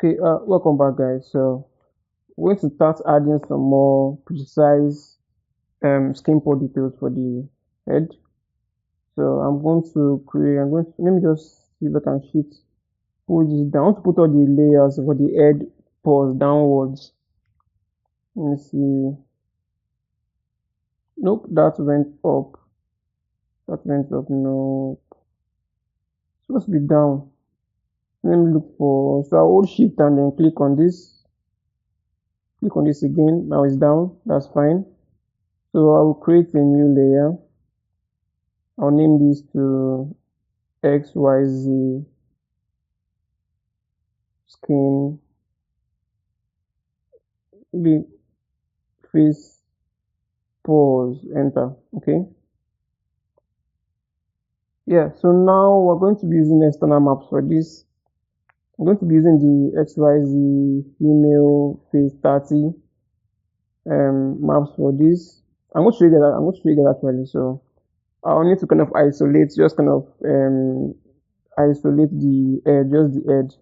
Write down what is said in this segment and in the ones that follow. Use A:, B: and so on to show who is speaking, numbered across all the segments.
A: Okay, welcome back, guys. So we're going to start adding some more precise skin pore details for the head. So I'm going to let me just see if I can pull this down. I want to put all the layers for the head pores downwards. Let me see. Nope, that went up. That went up. No, it's supposed to be down. Let me look for. So I'll hold shift and then click on this. Click on this again. Now it's down. That's fine. So I will create a new layer. I'll name this to XYZ skin face pause, enter. Okay. Yeah, so now we're going to be using external maps for this. I'm going to be using the XYZ female face 30 maps for this. I'm going to show you that actually. So I'll need to kind of isolate the edge, just the edge,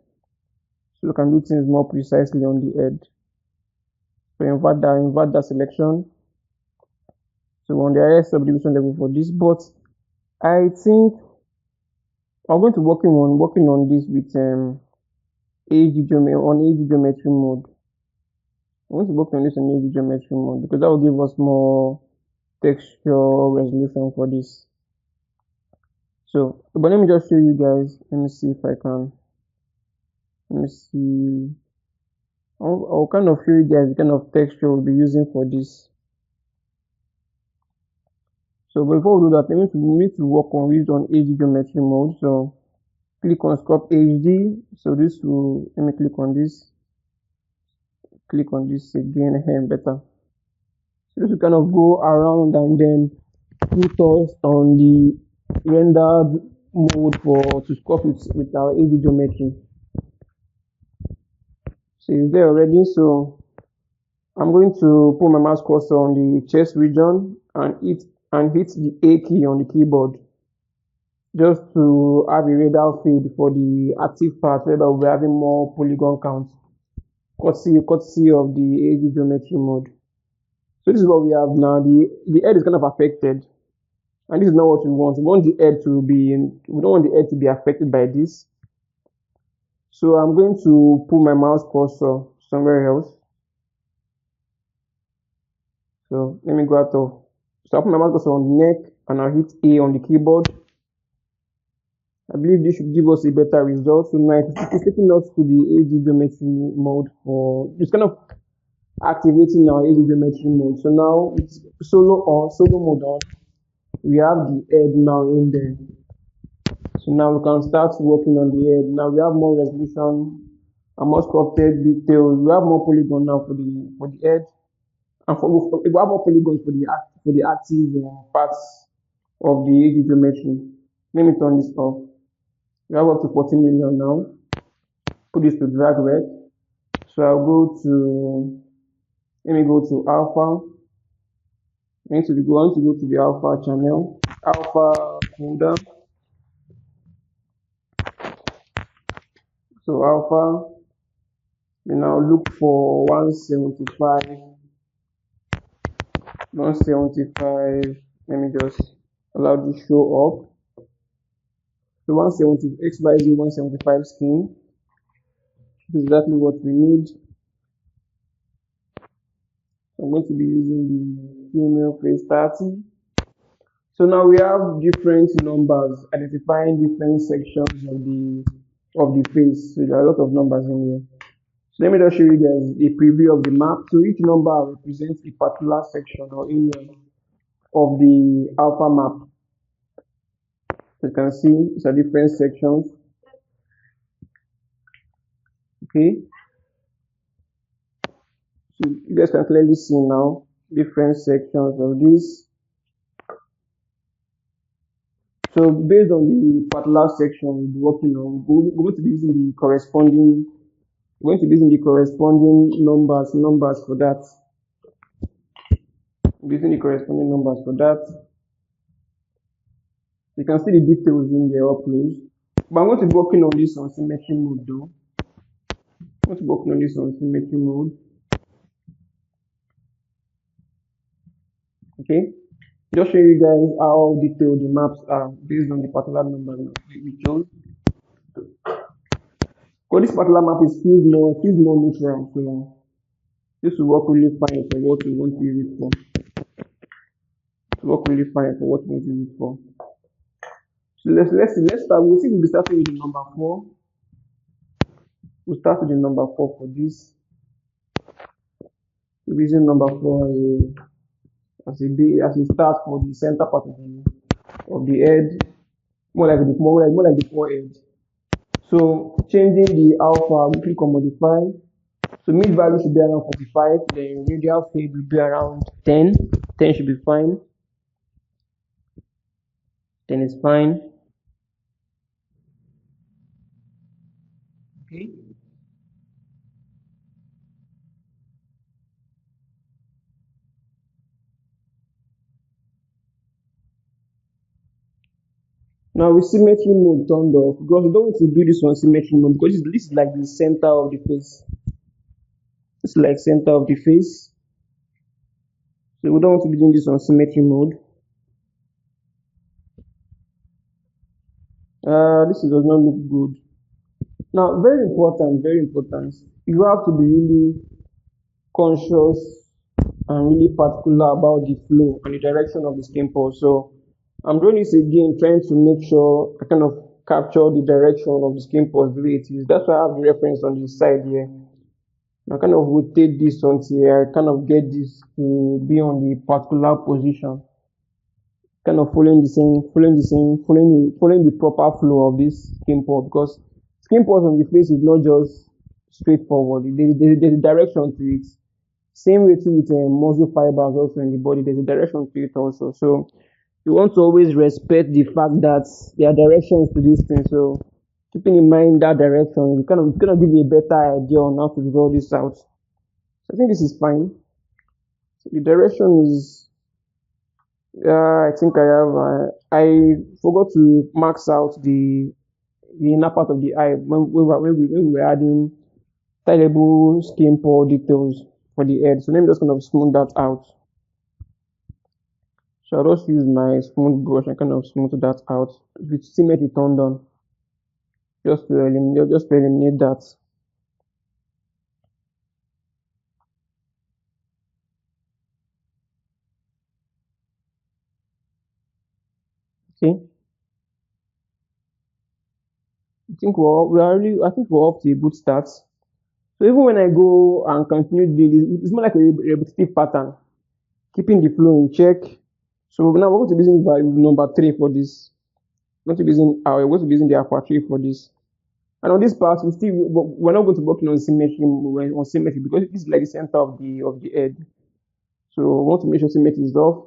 A: so we can do things more precisely on the edge. So invert that selection. So on the highest subdivision level for this, but I think I'm going to working on this with AG geometry mode. I'm going to work on this in AG geometry mode because that will give us more texture resolution for this. So, but let me just show you guys. Let me see if I can. Let me see. I'll kind of show you guys the kind of texture we'll be using for this. So before we do that, we need to work on it on AG geometry mode. So click on Sculpt HD. So this will, let me click on this. Click on this again here, better. So this will kind of go around and then put us on the rendered mode to sculpt it with our AG geometry. So it's there already. So I'm going to put my mouse cursor on the chest region and hit the A key on the keyboard, just to have a radar feed for the active part where we'll be having more polygon count, courtesy of the AG geometry mode. So this is what we have now. The head is kind of affected, and this is not what we want. We want the head to be we don't want the head to be affected by this. So I'm going to put my mouse cursor somewhere else. So let me go out of. So I put my mouse cursor on the neck and I'll hit A on the keyboard. I believe this should give us a better result. So now it's taking us to the AG geometry mode it's kind of activating our AG geometry mode. So now it's solo mode on. We have the head now in there. So now we can start working on the head. Now we have more resolution and more sculpted details. We have more polygon now for the head. And we have more polygons for the active parts of the AG geometry. Let me turn this off. We have up to 14 million now. Put this to drag red. So let me go to alpha. I want to go to the alpha channel, alpha folder. So alpha, we now look for 175. Let me just allow this show up. So 170 XYZ 175 skin. This is exactly what we need. I'm going to be using the female face 30. So now we have different numbers identifying different sections of the face. So there are a lot of numbers in here. So let me just show you guys a preview of the map. So each number represents a particular section or area of the alpha map. So you can see it's a different sections. Okay. So you guys can clearly see now different sections of this. So based on the particular section we'll be working on, we're going to be using the corresponding numbers for that. Using the corresponding numbers for that. You can see the details in there up close. But I'm going to be working on this on symmetry mode though. I'm Let's work on this on symmetry mode. Okay, just show you guys how detailed the maps are based on the particular number we chose. Because this particular map is feels more neutral, so this will work really fine for what we want to use it for. It will work really fine for what we want to use it for. So let's start. We'll be starting with the number 4. We'll start with the number 4 for this. We'll be using number 4 as a start for the center part of the head, more like the forehead. So changing the alpha, we click on modify. So mid value should be around 45. Then radial fade will be around 10. 10 should be fine. 10 is fine. Okay. Now with symmetry mode turned off, because we don't want to do this on symmetry mode because this is like the center of the face. It's like center of the face. So we don't want to be doing this on symmetry mode. This does not look good. Now, very important. You have to be really conscious and really particular about the flow and the direction of the skin pore. So I'm doing this again, trying to make sure I kind of capture the direction of the skin pore the way it is. That's why I have the reference on the side here. I kind of rotate this until I kind of get this to be on the particular position. Kind of following the proper flow of this skin pore, because skin pores on the face is not just straightforward. There's a direction to it. Same way too with muscle fibers also in the body. There's a direction to it also. So you want to always respect the fact that there are directions to this thing. So keeping in mind that direction, it's gonna give you a better idea on how to draw this out. So I think this is fine. So the direction is. I think I forgot to max out the inner part of the eye when we were adding tileable skin pore details for the head. So let me just kind of smooth that out. So I'll just use my smooth brush and kind of smooth that out with symmetry turned on, just to eliminate that. Okay. I think we're off to a good start. So even when I go and continue doing this, it's more like a repetitive pattern, keeping the flow in check. So now we're going to be using value number 3 for this. We're going to be using the alpha 3 for this. And on this part, we're not going to work on symmetry because this is like the center of the head. So we want to make sure symmetry is off.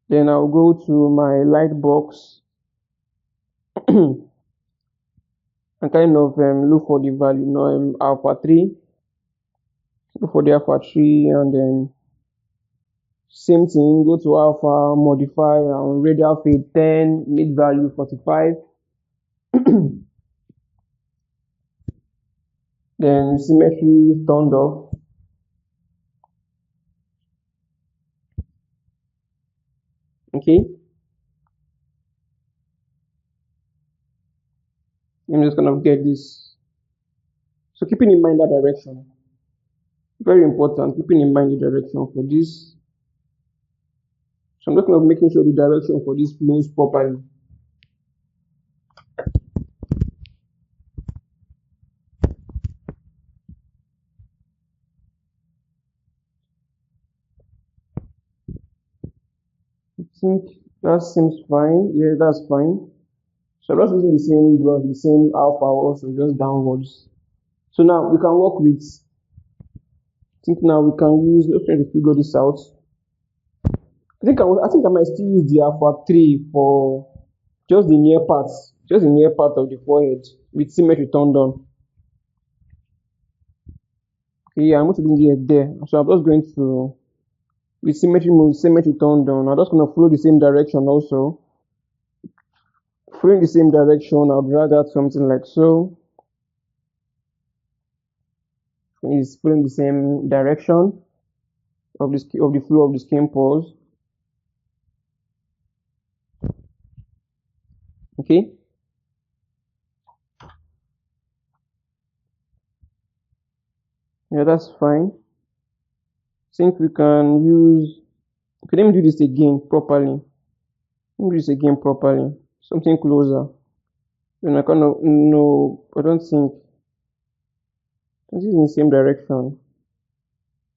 A: Then I'll go to my light box and kind of look for the value alpha 3. Look for the alpha 3 and then same thing, go to alpha, modify, and radial fade 10, mid value 45. Then symmetry turned off. Okay. I'm just gonna get this. So keeping in mind that direction, very important. Keeping in mind the direction for this. So I'm just gonna making sure the direction for this flows properly. I think that seems fine. Yeah, that's fine. So I'm just using the same brush, the same alpha also, just downwards. So now we can work with. I think now we can use. Let's try to figure this out. I think I might still use the alpha 3 for just the near part of the forehead with symmetry turned on. Okay, yeah, I'm going to bring the head there. So I'm just going to with symmetry turned on. I'm just going to follow the same direction also. Following the same direction, I'll drag out something like so. is following the same direction of the flow of the skin pores. Okay. Yeah, that's fine. Think we can use. Okay, let me do this again properly. Let me do this again properly. Something closer. Then I kind of no. I don't think this is in the same direction.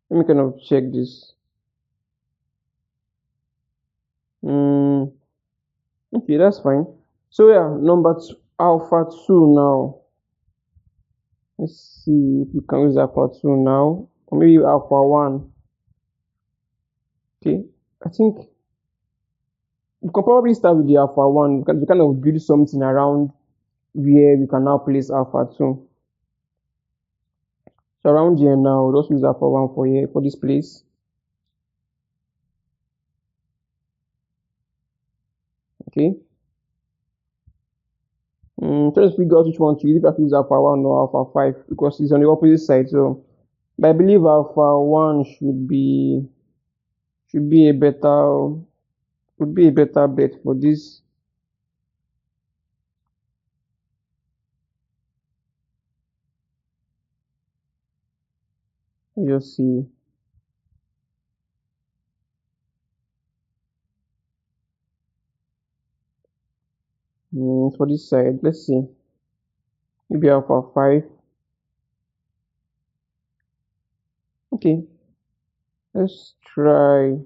A: Let me kind of check this. Okay, that's fine. So yeah, number two, alpha 2 now. Let's see if we can use alpha 2 now. Or maybe alpha 1. Okay, I think we can probably start with the alpha 1. We kind of build something around where we can now place alpha 2. So around here now, let's use alpha 1 for here, for this place. Okay. Try to figure out which one to use, if I have to use alpha 1 or alpha 5, because it's on the opposite side. So, but I believe alpha 1 should be a better, would be a better bet for this. Just see. For this side, let's see. Maybe alpha 5. Okay. Let's try.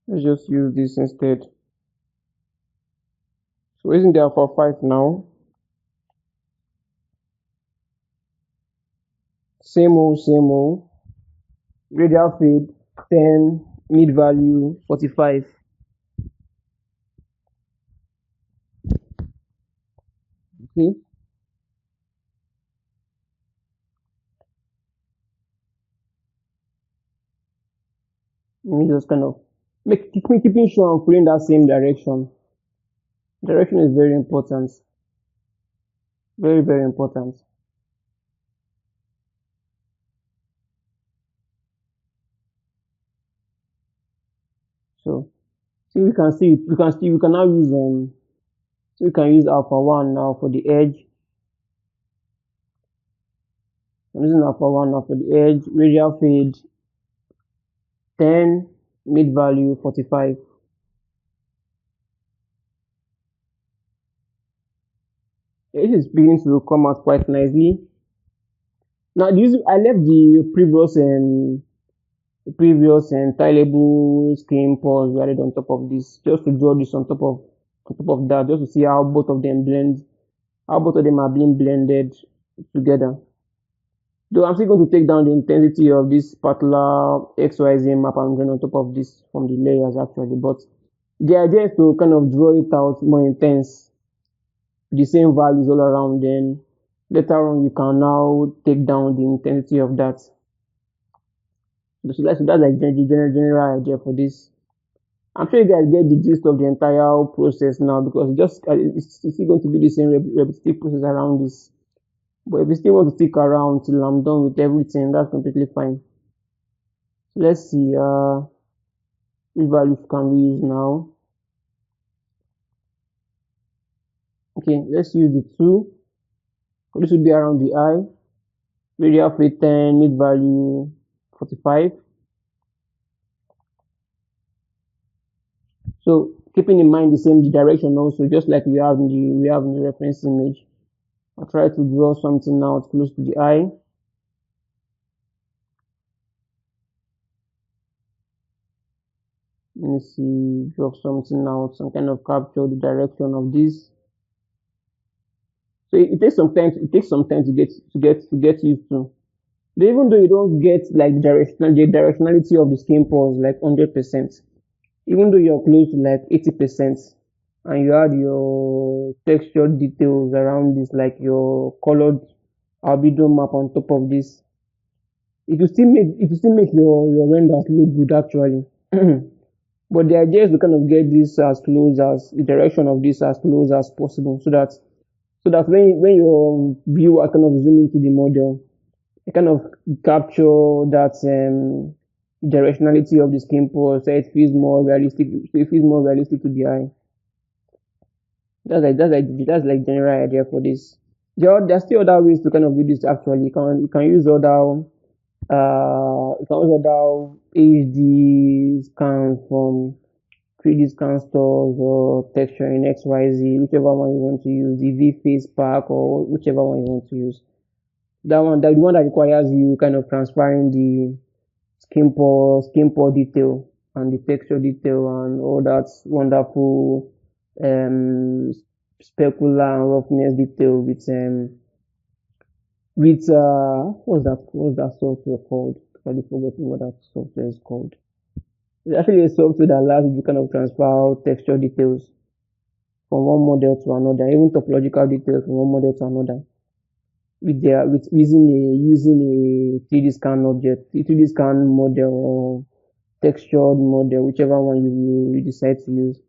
A: Let's just use this instead. So isn't there alpha 5 now? Same old. Radial fade 10, mid value 45. Okay. Let me just kind of keeping sure I'm following that same direction. Direction is very important. Very, very important. So we can now use so we can use alpha 1 now for the edge. I'm using alpha 1 now for the edge. Radial fade 10, mid value 45. It is beginning to come out quite nicely. Now I left the previous and tileable skin pores added on top of this, just to draw this on top of that, just to see how both of them are being blended together. Though I'm still going to take down the intensity of this particular XYZ map I'm going on top of this from the layers actually, but the idea is to kind of draw it out more intense, the same values all around. Then later on you can now take down the intensity of that. So that's like the general idea for this. I'm sure you guys get the gist of the entire process now, because it's still going to be the same repetitive process around this. But if you still want to stick around till I'm done with everything, that's completely fine. So let's see which values can we use now. Okay, let's use the 2. So this will be around the eye. Radial fade 10, mid value 45. So keeping in mind the same direction also, just like we have in the reference image. I'll try to draw something out close to the eye. Let me see, draw something out, some kind of capture the direction of this. So it takes some time. To get used to. But even though you don't get like the directionality of the skin pores like 100%, even though you're close to like 80%, and you add your texture details around this, like your colored albedo map on top of this, it will still make your renders look good actually. But the idea is to kind of get this as close as the direction of this as close as possible, so that So that when your viewer kind of zoom into the model, it kind of capture that directionality of the skin pore, so it feels more realistic. So it feels more realistic to the eye. That's like general idea for this. There's still other ways to kind of do this. Actually, you can use other you can use other HD scans from 3D scan stores or texture in XYZ, whichever one you want to use, the V-Face pack or whichever one you want to use. The one that requires you kind of transferring the skin pore detail and the texture detail and all that wonderful um specular and roughness detail with what's that software called? I've already forgotten what that software is called. It's actually a software that allows you to kind of transfer texture details from one model to another, even topological details from one model to another, with using a 3D scan object, 3D scan model or textured model, whichever one you decide to use.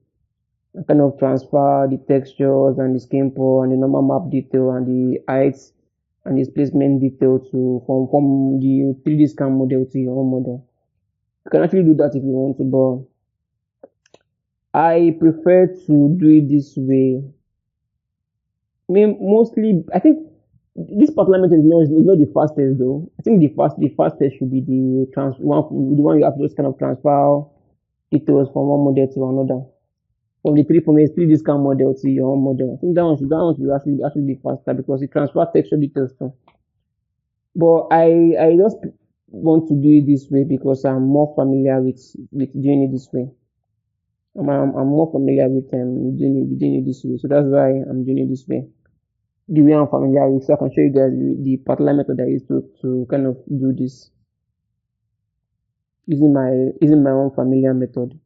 A: And kind of transfer the textures and the skin pore and the normal map detail and the heights and displacement detail to from the 3D scan model to your own model. You can actually do that if you want to, but I prefer to do it this way. I mean, mostly, I think this particular method is not the fastest though. I think the fastest should be the one you have to just kind of transfer details from one model to another, from a 3D scan model to your own model. I think that one should actually be faster because it transfers texture details too. But I just want to do it this way because I'm more familiar with doing it this way. I'm more familiar with doing it this way, so that's why I'm doing it this way. The way I'm familiar with, so I can show you guys the particular method I use to kind of do this using my own familiar method.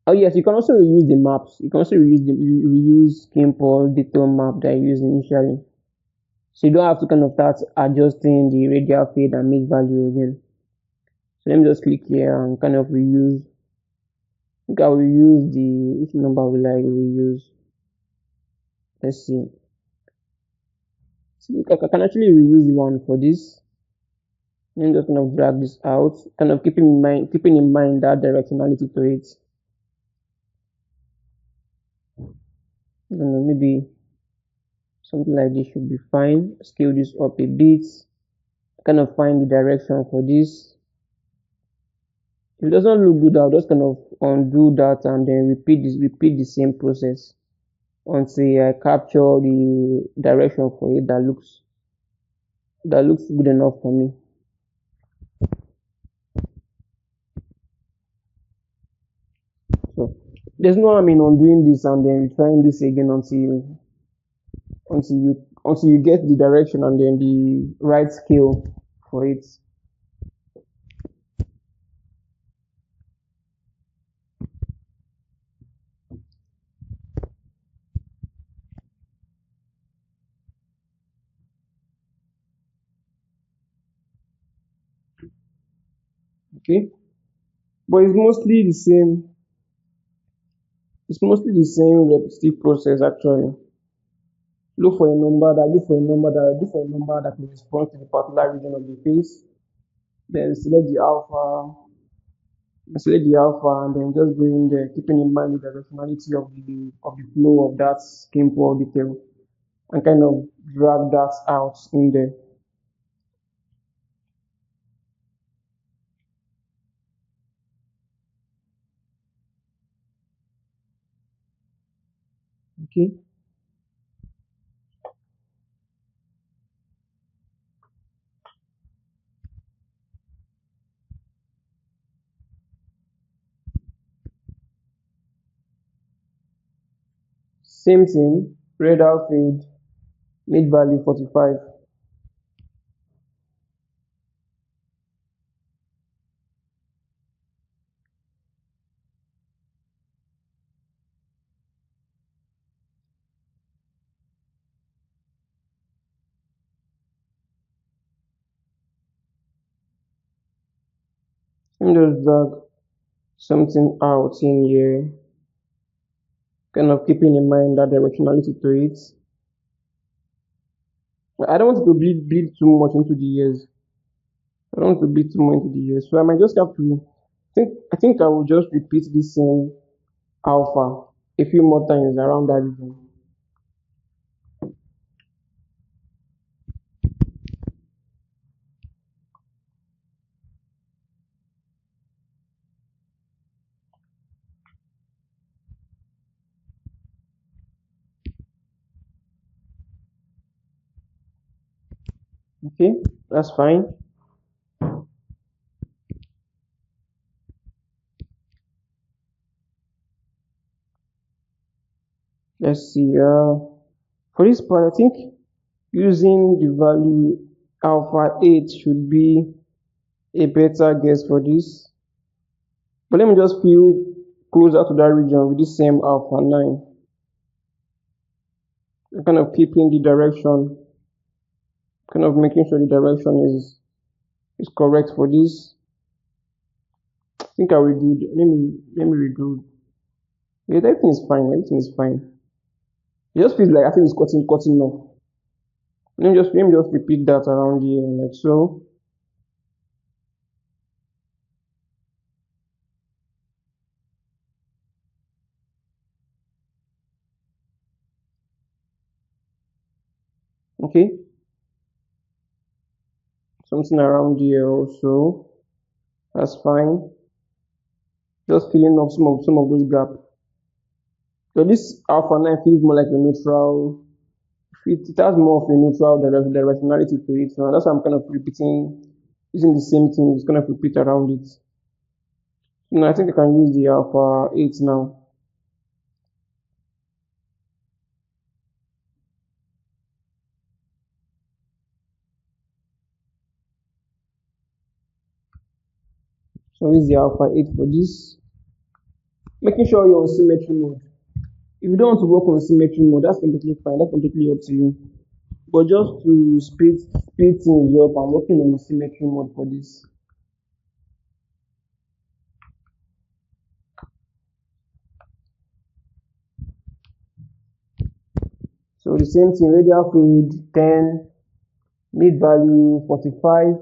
A: Oh yes, you can also reuse the maps. You can also reuse skin pore detail map that I used initially. So you don't have to kind of start adjusting the radial fade and mid value again. So let me just click here and kind of reuse. I think I will use which number will I reuse? Let's see. So I can actually reuse one for this. Let me just kind of drag this out, kind of keeping in mind that directionality to it. I don't know, maybe something like this should be fine. Scale this up a bit, kind of find the direction for this. If it doesn't look good, I'll just kind of undo that and then repeat the same process until I capture the direction for it that looks good enough for me. So there's no harm in undoing this and then trying this again until you get the direction and then the right scale for it. Okay, but it's mostly the same repetitive process actually. Look for a number that corresponds to the particular region of the face. Then select the alpha and then just go in there, keeping in mind the directionality of the flow of that skin pore detail and kind of drag that out in there. Okay. Same thing, red out fade, mid value 45. Let me just drag something out in here, kind of keeping in mind that directionality to it. I don't want to bleed too much into the ears. I don't want to bleed too much into the ears. So I might just have to I think I will just repeat this same alpha a few more times around that region. Okay, that's fine. Let's see. For this part, I think using the value alpha 8 should be a better guess for this. But let me just feel closer to that region with this same alpha 9. I'm kind of keeping the direction, kind of making sure the direction is correct for this. I think I will do. Let me redo. Yeah, everything is fine. Everything is fine. It just feels like I think it's cutting off. Let me just repeat that around here like so. Okay, something around here also. That's fine. Just filling up some of those gaps. So this alpha 9 feels more like a neutral. It has more of a neutral directionality to it. So that's why I'm kind of repeating, using the same thing. It's kind of repeat around it. I think I can use the alpha 8 now. So use the alpha 8 for this. Making sure you're on symmetry mode. If you don't want to work on symmetry mode, that's completely fine. That's completely up to you. But just to speed things up, I'm working on symmetry mode for this. So the same thing, radial fade 10, mid value 45.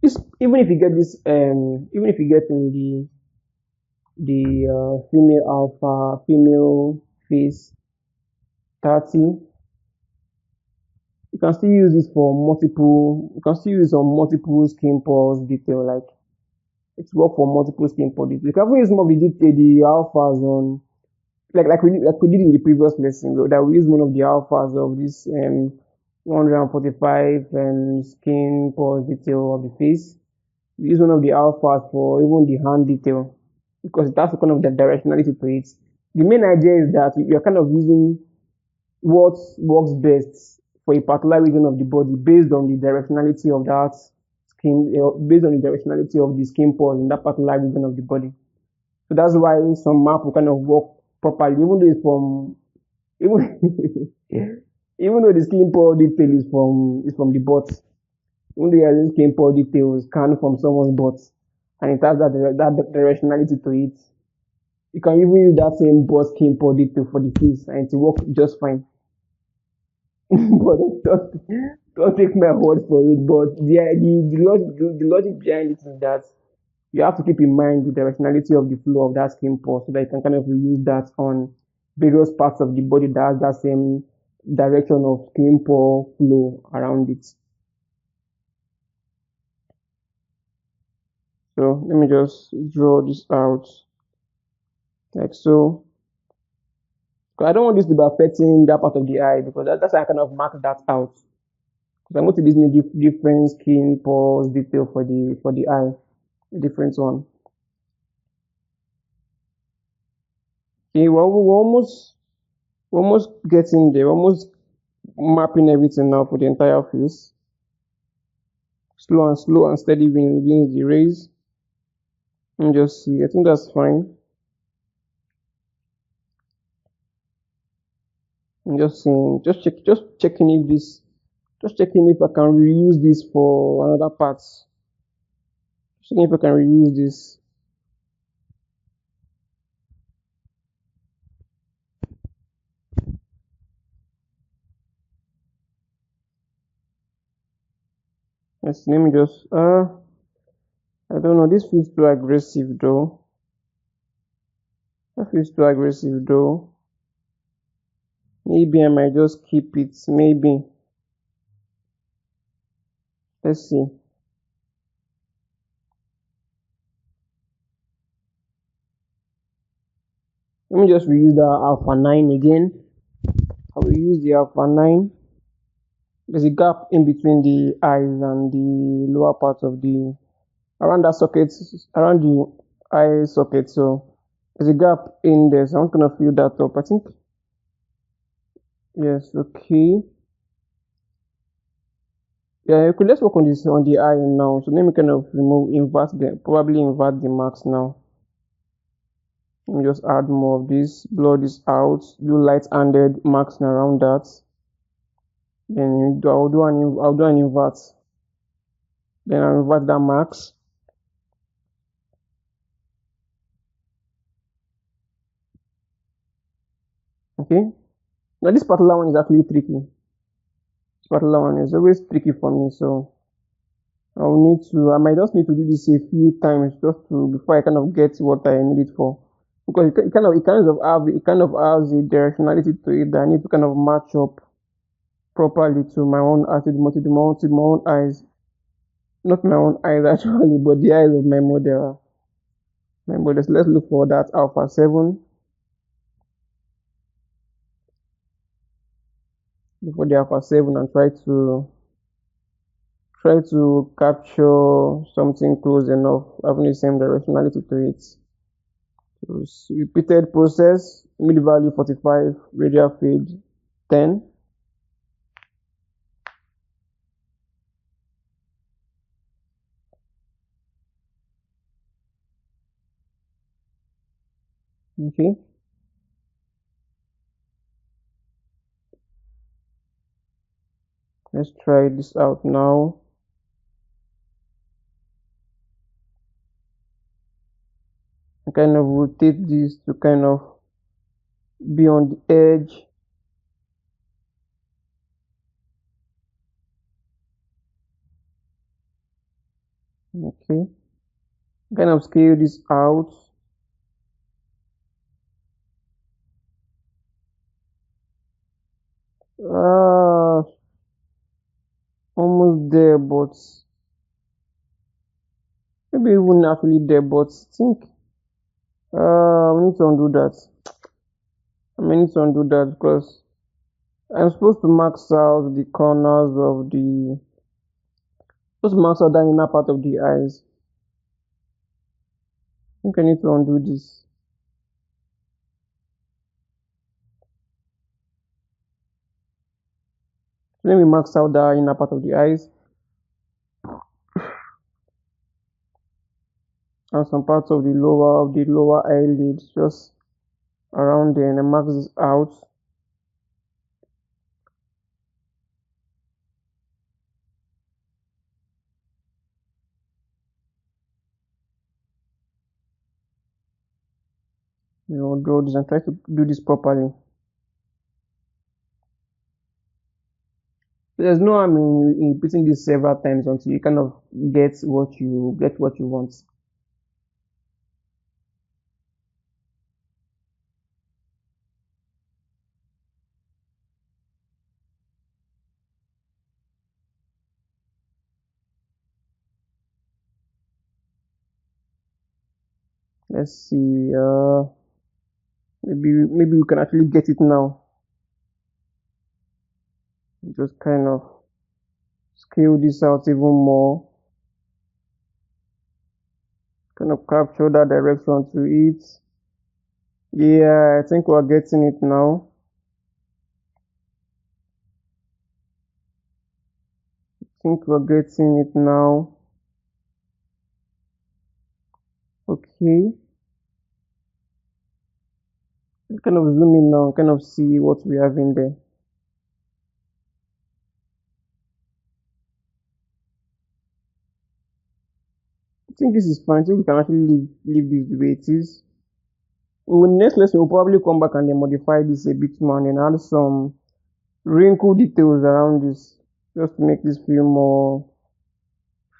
A: This, even if you get in the female alpha, female face 30, you can still use this for multiple. You can still use on multiple skin pores detail. Like it's work for multiple skin pore detail. You can even use some of the detail, the alphas on like we did in the previous lesson. That we use one of the alphas of this 145 skin pores detail of the face. We use one of the alphas for even the hand detail because that's kind of the directionality to it. The main idea is that you're kind of using what works best for a particular region of the body based on the directionality of that skin, based on the directionality of the skin pores in that particular region of the body. So that's why some map will kind of work properly, even though it's from even even though the skin pore detail is from the butt, even though you're using skin pore details scanned from someone's butt, and it has that directionality to it, you can even use that same butt skin pore detail for the face, and it will work just fine. But don't take my word for it. But the logic behind it is that you have to keep in mind the directionality of the flow of that skin pore so that you can kind of reuse that on various parts of the body that has that same direction of skin pore flow around it. So let me just draw this out like so. I don't want this to be affecting that part of the eye because that's why I kind of mark that out. Because I'm going to be using a different skin pores detail for the eye, a different one. Okay, well, we're almost getting there. We're almost mapping everything now for the entire face. Slow and steady wins the race. And just see. I think that's fine. I'm just seeing, just checking if I can reuse this for another part. Checking if I can reuse this. Yes, let me just I don't know, this feels too aggressive though. That feels too aggressive though. Maybe I might just keep it. Maybe. Let's see. Let me just reuse the alpha 9 again. I will use the alpha 9. There's a gap in between the eyes and the lower part of the around that socket, around the eye socket. So there's a gap in there. So I'm gonna fill that up. I think yes, okay. Yeah, okay, let's work on this on the eye now. So let me kind of probably invert the marks now. Let me just add more of this, blur this out, do light-handed marks around that. Then I'll do an invert. Then I'll invert that marks. Okay. Now this particular one is actually tricky. This particular one is always tricky for me, so I might just need to do this a few times just to before I kind of get what I need it for. Because it kind of has a directionality to it that I need to kind of match up properly to my own to my own eyes. Not my own eyes actually, but the eyes of my model. My models. Let's look for that alpha 7. Look for the alpha 7 and try to capture something close enough, having the same directionality to it. So repeated process, mid value 45, radial fade 10. Okay. Let's try this out now. I kind of rotate this to kind of be on the edge. Okay. Kind of scale this out. Ah, almost there, but maybe even actually there, but I think we need to undo that. I need to undo that because I'm supposed to max out the corners of the supposed to max out that inner part of the eyes. I think I need to undo this. Let me max out the inner part of the eyes and some parts of the lower eyelids just around there, and I max this out. Draw this and try to do this properly. There's no harm in repeating this several times until you kind of get what you want. Let's see. Maybe we can actually get it now. Just kind of scale this out even more. Kind of capture that direction to it. Yeah, I think we're getting it now. I think we're getting it now. Okay. Kind of zoom in now, kind of see what we have in there. I think this is fine. I think we can actually leave this the way it is. Next lesson, we'll probably come back and then modify this a bit more and then add some wrinkle details around this just to make this feel more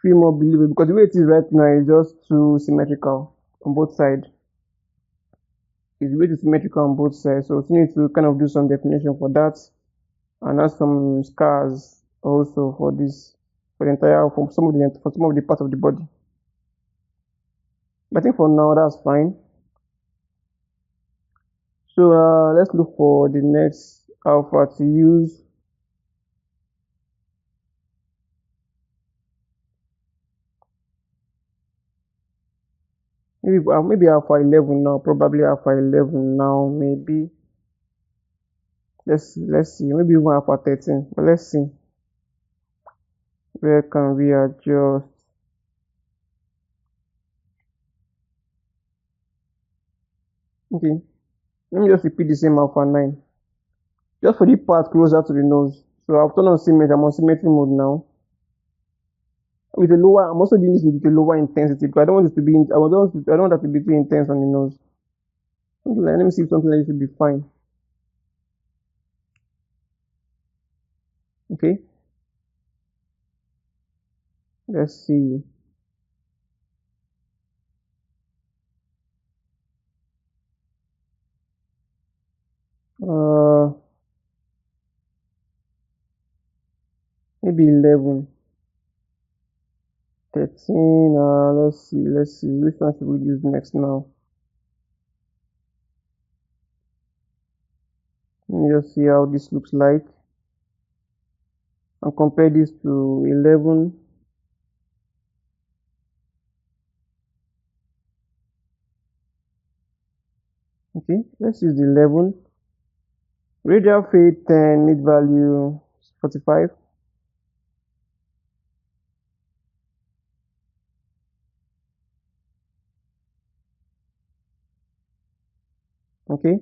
A: feel more believable, because the way it is right now is just too symmetrical on both sides. It's way too symmetrical on both sides, so we need to kind of do some definition for that, and add some scars also for this, for the entire, for some of the parts of the body. I think for now that's fine. So let's look for the next alpha to use. Maybe alpha 11 now, probably alpha 11 now, maybe. Let's see, maybe even alpha 13, but let's see. Where can we adjust? Okay, let me just repeat the same alpha 9. Just for the part closer to the nose. So I've turned on symmetry, I'm on symmetry mode now. With a lower, I'm also doing this with a lower intensity, because I don't want it to be, I don't want that to be too intense on the nose. Let me see if something like this should be fine. Okay. Let's see. Maybe 11, 13. Let's see. Which one should we use next now? Let me just see how this looks like, and compare this to 11. Okay, let's use the 11. Radial fade 10, mid value 45. Okay,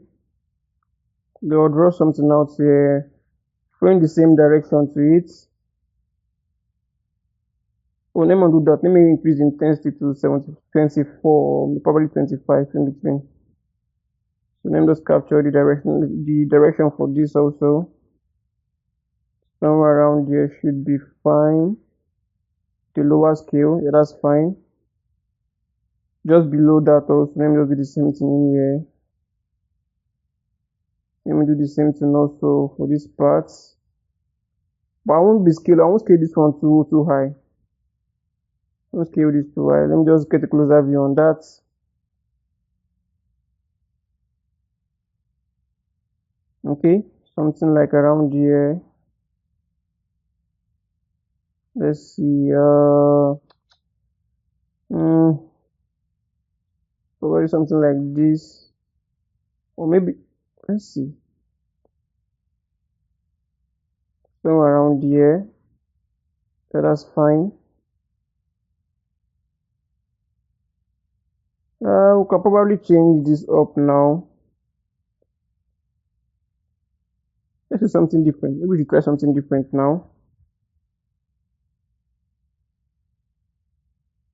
A: we'll draw something out here, going the same direction to it. Oh, let me do that. Let me increase intensity to 24, probably 25 in between. So let me just capture the direction for this also. Somewhere around here should be fine. The lower scale, yeah, that's fine. Just below that also, let me just do the same thing here. Let me do the same thing also for this part. But I won't scale this one too high. I won't scale this too high. Let me just get a closer view on that. Okay, something like around here. Let's see, probably something like this, or maybe, let's see, somewhere around here. So that's fine. We can probably change this up now. Let's do something different. Maybe we should try something different now.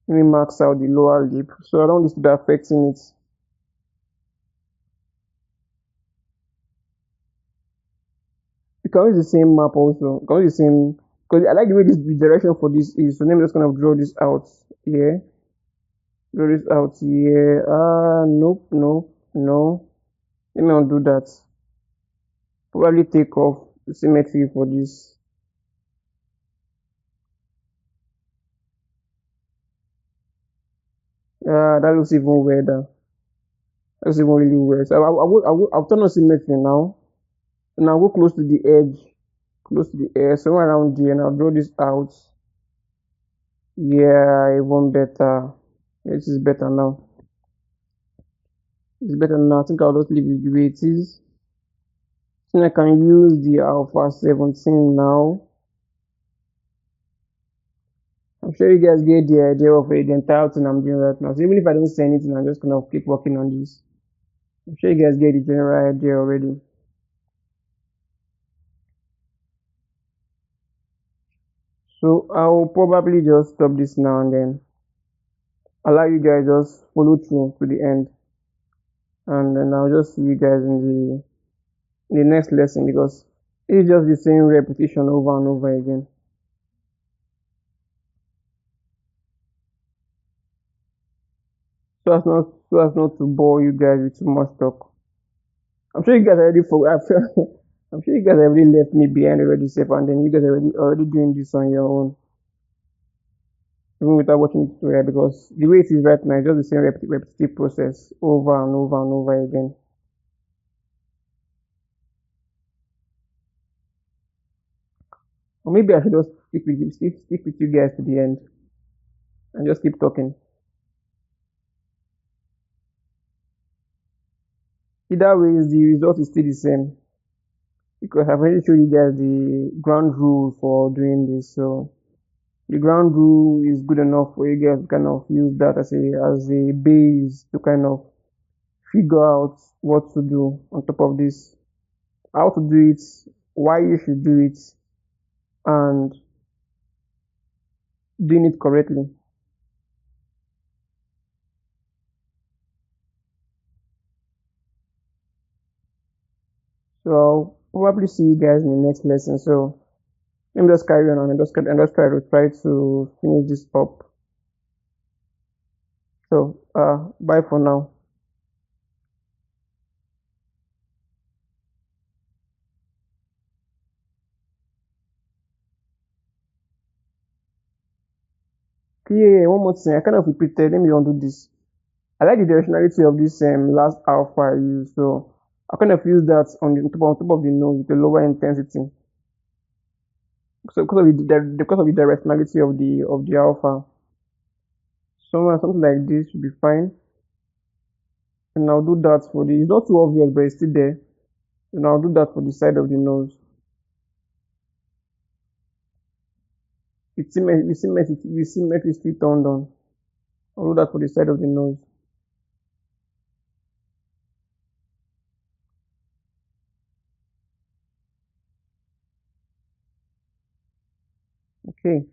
A: Let me max out the lower lip, so I don't want this to be affecting it. You can use the same map also. You can use the same, because I like the way the direction for this is. So let me just kind of draw this out here. Draw this out here. Nope, no. Let me undo that. Probably take off the symmetry for this. That looks even weirder. That's even really weird. So I'll turn on symmetry now. And I'll go close to the edge, somewhere around here, and I'll draw this out. Yeah, even better. Yeah, this is better now. It's better now. I think I'll just leave it the way it is. Then I can use the alpha 17 now. I'm sure you guys get the idea of the entire thing I'm doing right now. So even if I don't say anything, I'm just gonna keep working on this. I'm sure you guys get the general idea already. So I'll probably just stop this now and then allow you guys just follow through to the end, and then I'll just see you guys in the next lesson, because it's just the same repetition over and over again. So as not to bore you guys with too much talk. I'm sure you guys already for I feel, I'm sure you guys already left me behind already safe, and then you guys already doing this on your own, even without watching the tutorial, because the way it is right now is just the same repetitive process over and over and over again. Or maybe I should just stick with you guys to the end and just keep talking. Either way, the result is still the same because I've already showed you guys the ground rule for doing this. So the ground rule is good enough for you guys to kind of use that as a base to kind of figure out what to do on top of this, how to do it, why you should do it, and doing it correctly. So I'll probably see you guys in the next lesson. So let me just carry on and just try to finish this up. So bye for now. Okay, yeah, one more thing. I kind of repeated. Let me undo this. I like the directionality of this last alpha I used. So I kind of use that on top of the nose with a lower intensity. So because of the directionality of the alpha, something like this should be fine. And I'll do that for the. It's not too obvious, but it's still there. And I'll do that for the side of the nose. We see turned on. I'll do that for the side of the nose. Okay.